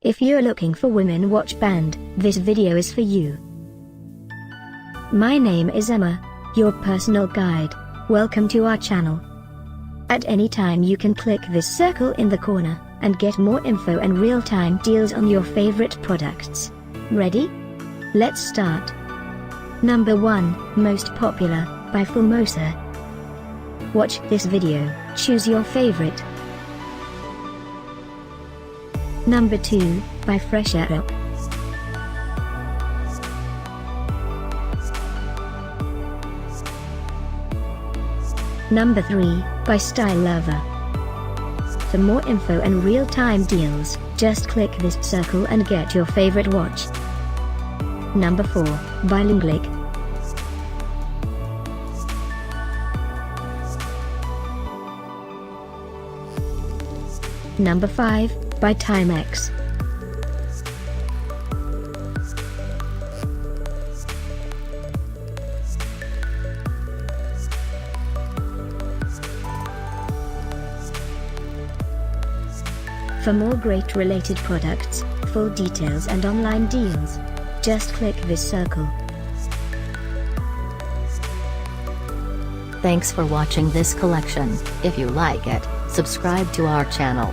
If you're looking for women watchband, this video is for you. My name is Emma, your personal guide. Welcome to our channel. At any time you can click this circle in the corner, and get more info and real-time deals on your favorite products. Ready? Let's start. Number 1, Most Popular, by Fullmosa. Watch this video, choose your favorite. Number 2, by FresherAcc. Number 3, by Stylelover. For more info and real-time deals, just click this circle and get your favorite watch. Number 4, by Leunglik. Number 5, by Timex. For more great related products, full details and online deals, just click this circle. Thanks for watching this collection. If you like it, subscribe to our channel.